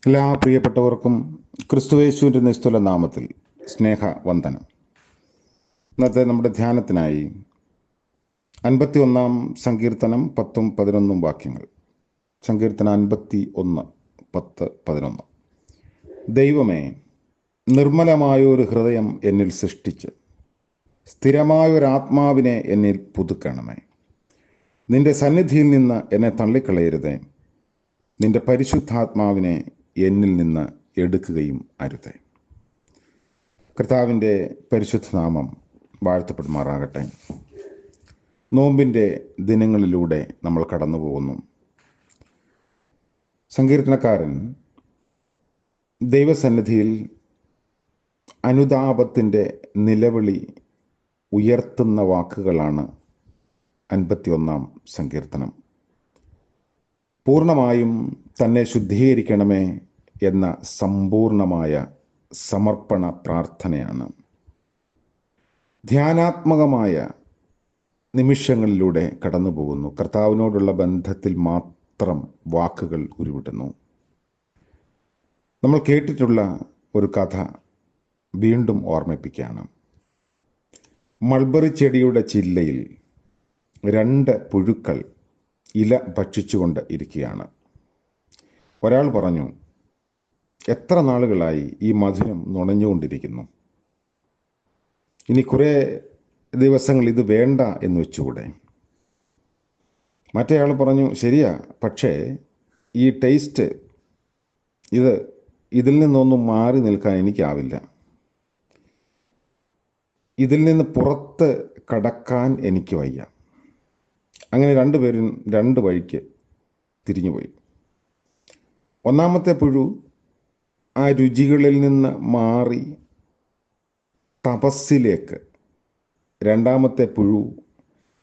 എല്ലാ പ്രിയപ്പെട്ടവർക്കും ക്രിസ്തുയേശുവിൻ്റെ നിസ്തുല നാമത്തിൽ സ്നേഹവന്ദനം. ഇന്നത്തെ നമ്മുടെ ധ്യാനത്തിനായി 51 സങ്കീർത്തനം 10-11 വാക്യങ്ങൾ. സങ്കീർത്തനം 51, 10, 11. ദൈവമേ, നിർമ്മലമായൊരു ഹൃദയം എന്നിൽ സൃഷ്ടിച്ച് സ്ഥിരമായൊരാത്മാവിനെ എന്നിൽ പുതുക്കണമേ. നിന്റെ സന്നിധിയിൽ നിന്ന് എന്നെ തള്ളിക്കളയരുതേ. നിന്റെ പരിശുദ്ധാത്മാവിനെ എന്നിൽ നിന്ന് എടുക്കുകയും അരുതേ. കർത്താവിൻ്റെ പരിശുദ്ധ നാമം വാഴ്ത്തപ്പെടുമാറാകട്ടെ. നോമ്പിൻ്റെ ദിനങ്ങളിലൂടെ നമ്മൾ കടന്നു പോകുന്നു. സങ്കീർത്തനക്കാരൻ ദൈവസന്നിധിയിൽ അനുതാപത്തിൻ്റെ നിലവിളി ഉയർത്തുന്ന വാക്കുകളാണ് 51 സങ്കീർത്തനം. പൂർണ്ണമായും തന്നെ ശുദ്ധീകരിക്കണമേ എന്ന സമ്പൂർണമായ സമർപ്പണ പ്രാർത്ഥനയാണ്. ധ്യാനാത്മകമായ നിമിഷങ്ങളിലൂടെ കടന്നു പോകുന്നു. കർത്താവിനോടുള്ള ബന്ധത്തിൽ മാത്രം വാക്കുകൾ ഉരുവിടുന്നു. നമ്മൾ കേട്ടിട്ടുള്ള ഒരു കഥ വീണ്ടും ഓർമ്മിപ്പിക്കുകയാണ്. മൾബറി ചെടിയുടെ ചില്ലയിൽ 2 പുഴുക്കൾ ഇല ഭക്ഷിച്ചുകൊണ്ട് ഇരിക്കുകയാണ്. ഒരാൾ പറഞ്ഞു, എത്ര നാളുകളായി ഈ മധുരം നുണഞ്ഞുകൊണ്ടിരിക്കുന്നു, ഇനി കുറേ ദിവസങ്ങൾ ഇത് വേണ്ട എന്ന് വെച്ചുകൂടെ? മറ്റേയാൾ പറഞ്ഞു, ശരിയാ, പക്ഷേ ഈ ടേസ്റ്റ് ഇതിൽ നിന്നൊന്നും മാറി നിൽക്കാൻ എനിക്കാവില്ല, ഇതിൽ നിന്ന് പുറത്ത് കടക്കാൻ എനിക്ക് വയ്യ. അങ്ങനെ 2 പേരും 2 വഴിക്ക് തിരിഞ്ഞുപോയി. ഒന്നാമത്തെ പുഴു ആ രുചികളിൽ നിന്ന് മാറി തപസ്സിലേക്ക്, രണ്ടാമത്തെ പുഴു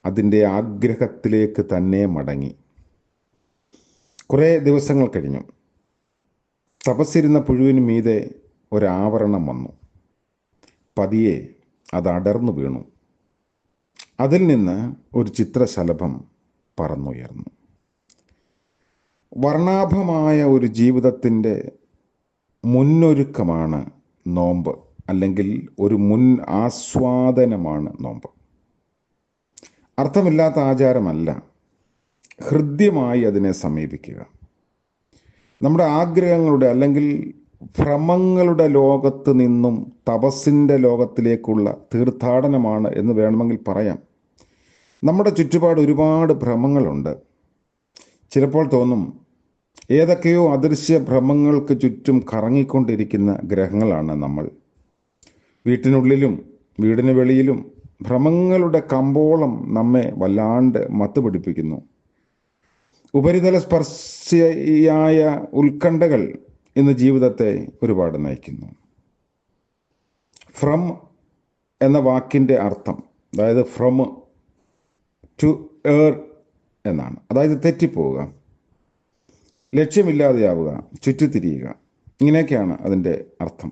അതിൻ്റെ ആഗ്രഹത്തിലേക്ക് തന്നെ മടങ്ങി. കുറേ ദിവസങ്ങൾ കഴിഞ്ഞു. തപസ്സിരുന്ന പുഴുവിന് മീതെ ഒരാവരണം വന്നു. പതിയെ അത് അടർന്നു വീണു. അതിൽ നിന്ന് ഒരു ചിത്രശലഭം പറന്നുയർന്നു. വർണ്ണാഭമായ ഒരു ജീവിതത്തിൻ്റെ മുന്നൊരുക്കമാണ് നോമ്പ്, അല്ലെങ്കിൽ ഒരു മുൻ ആസ്വാദനമാണ് നോമ്പ്. അർത്ഥമില്ലാത്ത ആചാരമല്ല, ഹൃദ്യമായി അതിനെ സമീപിക്കുക. നമ്മുടെ ആഗ്രഹങ്ങളുടെ അല്ലെങ്കിൽ ഭ്രമങ്ങളുടെ ലോകത്ത് നിന്നും തപസ്സിൻ്റെ ലോകത്തിലേക്കുള്ള തീർത്ഥാടനമാണ് എന്ന് വേണമെങ്കിൽ പറയാം. നമ്മുടെ ചുറ്റുപാട് ഒരുപാട് ഭ്രമങ്ങളുണ്ട്. ചിലപ്പോൾ തോന്നും, ഏതൊക്കെയോ അദൃശ്യ ഭ്രമങ്ങൾക്ക് ചുറ്റും കറങ്ങിക്കൊണ്ടിരിക്കുന്ന ഗ്രഹങ്ങളാണ് നമ്മൾ. വീട്ടിനുള്ളിലും വീടിന് വെളിയിലും ഭ്രമങ്ങളുടെ കമ്പോളം നമ്മെ വല്ലാണ്ട് മത്തുപിടിപ്പിക്കുന്നു. ഉപരിതല സ്പർശിയായ ഉത്കണ്ഠകൾ ഇന്ന് ജീവിതത്തെ ഒരുപാട് നയിക്കുന്നു. ഫ്രം എന്ന വാക്കിൻ്റെ അർത്ഥം, അതായത് ഫ്രം ടു എർ എന്നാണ്. അതായത് തെറ്റിപ്പോവുക, ലക്ഷ്യമില്ലാതെയാവുക, ചുറ്റിത്തിരിയുക, ഇങ്ങനെയൊക്കെയാണ് അതിൻ്റെ അർത്ഥം.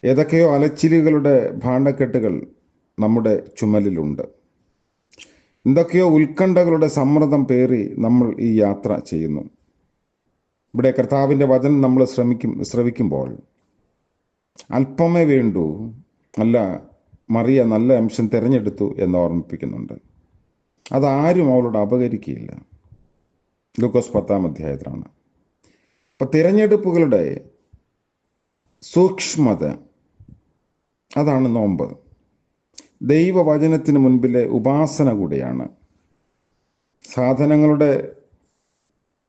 ഏതൊക്കെയോ അലച്ചിലുകളുടെ ഭാണ്ഡക്കെട്ടുകൾ നമ്മുടെ ചുമലിലുണ്ട്. എന്തൊക്കെയോ ഉത്കണ്ഠകളുടെ സമ്മർദ്ദം പേറി നമ്മൾ ഈ യാത്ര ചെയ്യുന്നു. ഇവിടെ കർത്താവിൻ്റെ വചനം നമ്മൾ ശ്രവിക്കുമ്പോൾ അല്പമേ വേണ്ടൂ, അല്ല മറിയ നല്ല അംശം തിരഞ്ഞെടുത്തു എന്ന് ഓർമ്മിപ്പിക്കുന്നുണ്ട്. അതാരും അവളോട് അപകരിക്കുകയില്ല. ലൂക്കോസ് 10-ാം അധ്യായത്തിലാണ്. അപ്പം തിരഞ്ഞെടുപ്പുകളുടെ സൂക്ഷ്മത, അതാണ് നോമ്പ്. ദൈവവചനത്തിന് മുൻപിലെ ഉപാസന കൂടിയാണ്. സാധനങ്ങളുടെ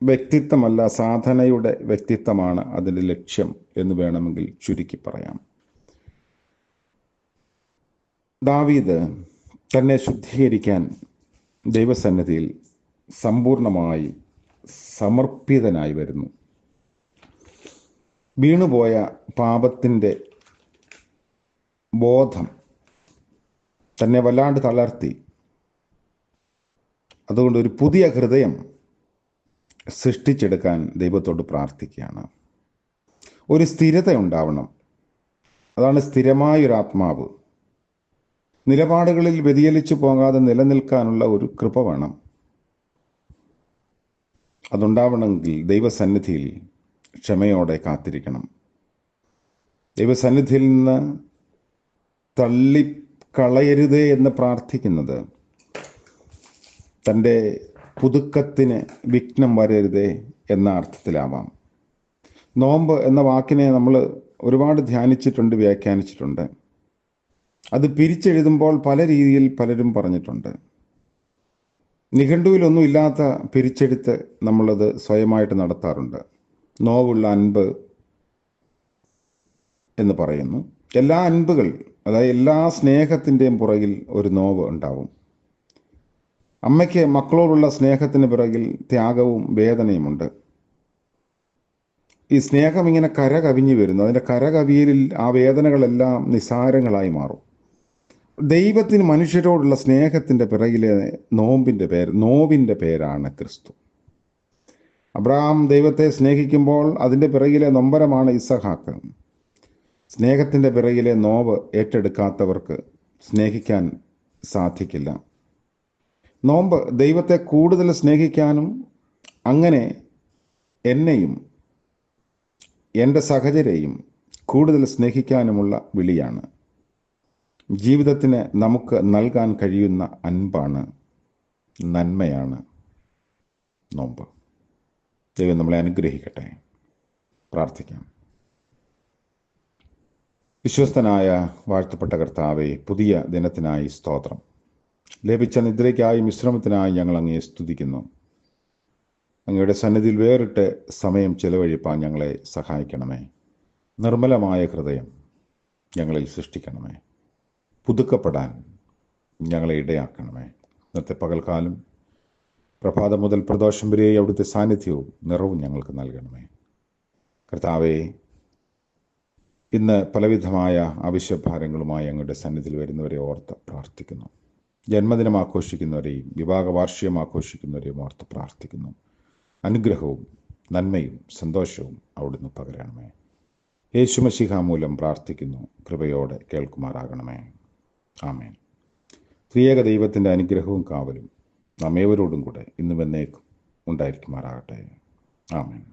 വ്യക്തിത്വമല്ല, സാധനയുടെ വ്യക്തിത്വമാണ് അതിൻ്റെ ലക്ഷ്യം എന്ന് വേണമെങ്കിൽ ചുരുക്കി പറയാം. ദാവീദ് തന്നെ ശുദ്ധീകരിക്കാൻ ദൈവസന്നിധിയിൽ സമ്പൂർണമായി സമർപ്പിതനായി വരുന്നു. വീണുപോയ പാപത്തിൻ്റെ ബോധം തന്നെ വല്ലാണ്ട് തളർത്തി. അതുകൊണ്ട് ഒരു പുതിയ ഹൃദയം സൃഷ്ടിച്ചെടുക്കാൻ ദൈവത്തോട് പ്രാർത്ഥിക്കുകയാണ്. ഒരു സ്ഥിരത ഉണ്ടാവണം. അതാണ് സ്ഥിരമായൊരാത്മാവ്. നിലപാടുകളിൽ വ്യതിചലിച്ചു പോകാതെ നിലനിൽക്കാനുള്ള ഒരു കൃപ വേണം. അതുണ്ടാവണമെങ്കിൽ ദൈവസന്നിധിയിൽ ക്ഷമയോടെ കാത്തിരിക്കണം. ദൈവസന്നിധിയിൽ നിന്ന് തള്ളിക്കളയരുതേ എന്ന് പ്രാർത്ഥിക്കുന്നത് തൻ്റെ പുതുക്കത്തിന് വിഘ്നം വരരുതേ എന്ന അർത്ഥത്തിലാവാം. നോമ്പ് എന്ന വാക്കിനെ നമ്മൾ ഒരുപാട് ധ്യാനിച്ചിട്ടുണ്ട്, വ്യാഖ്യാനിച്ചിട്ടുണ്ട്. അത് പിരിച്ചെഴുതുമ്പോൾ പല രീതിയിൽ പലരും പറഞ്ഞിട്ടുണ്ട്. നിഘണ്ടുവിലൊന്നും ഇല്ലാത്ത പിരിച്ചെടുത്ത് നമ്മളത് സ്വയമായിട്ട് നടത്താറുണ്ട്. നോവുള്ള അൻപ് എന്ന് പറയുന്നു. എല്ലാ അൻപുകൾ, അതായത് എല്ലാ സ്നേഹത്തിൻ്റെയും പുറകിൽ ഒരു നോവ് ഉണ്ടാവും. അമ്മയ്ക്ക് മക്കളോടുള്ള സ്നേഹത്തിന് പിറകിൽ ത്യാഗവും വേദനയുമുണ്ട്. ഈ സ്നേഹം ഇങ്ങനെ കരകവിഞ്ഞു വരുന്നു. അതിൻ്റെ കരകവിയലിൽ ആ വേദനകളെല്ലാം നിസ്സാരങ്ങളായി മാറും. ദൈവത്തിന് മനുഷ്യരോടുള്ള സ്നേഹത്തിൻ്റെ പിറകിലെ നോവിൻ്റെ പേരാണ് ക്രിസ്തു. അബ്രഹാം ദൈവത്തെ സ്നേഹിക്കുമ്പോൾ അതിൻ്റെ പിറകിലെ നൊമ്പരമാണ് ഇസഹാക്ക്. സ്നേഹത്തിൻ്റെ പിറകിലെ നോവ് ഏറ്റെടുക്കാത്തവർക്ക് സ്നേഹിക്കാൻ സാധിക്കില്ല. നോമ്പ് ദൈവത്തെ കൂടുതൽ സ്നേഹിക്കാനും അങ്ങനെ എന്നെയും എൻ്റെ സഹചരെയും കൂടുതൽ സ്നേഹിക്കാനുമുള്ള വിളിയാണ്. ജീവിതത്തിന് നമുക്ക് നൽകാൻ കഴിയുന്ന അൻപാണ്, നന്മയാണ് നോമ്പ്. ദൈവം നമ്മളെ അനുഗ്രഹിക്കട്ടെ. പ്രാർത്ഥിക്കാം. വിശ്വസ്തനായ വാഴ്ത്തപ്പെട്ട കർത്താവേ, പുതിയ ദിനത്തിനായി സ്തോത്രം. ലഭിച്ച നിദ്രയ്ക്കായി വിശ്രമത്തിനായി ഞങ്ങൾ അങ്ങയെ സ്തുതിക്കുന്നു. അങ്ങയുടെ സന്നിധിയിൽ വേറിട്ട് സമയം ചെലവഴിപ്പാൻ ഞങ്ങളെ സഹായിക്കണമേ. നിർമ്മലമായ ഹൃദയം ഞങ്ങളിൽ സൃഷ്ടിക്കണമേ. പുതുക്കപ്പെടാൻ ഞങ്ങളെ ഇടയാക്കണമേ. ഇന്നത്തെ പകൽക്കാലം, പ്രഭാതം മുതൽ പ്രദോഷം വരെ അവിടുത്തെ സാന്നിധ്യവും നിറവും ഞങ്ങൾക്ക് നൽകണമേ. കർത്താവേ, ഇന്ന് പലവിധമായ ആവശ്യഭാരങ്ങളുമായി അങ്ങയുടെ സന്നിധിയിൽ വരുന്നവരെ ഓർത്ത് പ്രാർത്ഥിക്കുന്നു. ജന്മദിനം ആഘോഷിക്കുന്നവരെയും വിവാഹ വാർഷികം ആഘോഷിക്കുന്നവരെയും ഓർത്ത് പ്രാർത്ഥിക്കുന്നു. അനുഗ്രഹവും നന്മയും സന്തോഷവും അവിടുന്ന് പകരണമേ. യേശുമശിഹ മൂലം പ്രാർത്ഥിക്കുന്നു. കൃപയോടെ കേൾക്കുമാറാകണമേ. ആമേൻ. ത്രിയേക ദൈവത്തിൻ്റെ അനുഗ്രഹവും കാവലും നാം ഏവരോടും കൂടെ ഇന്നും എന്നേക്കും ഉണ്ടായിരിക്കുമാറാകട്ടെ. ആമേൻ.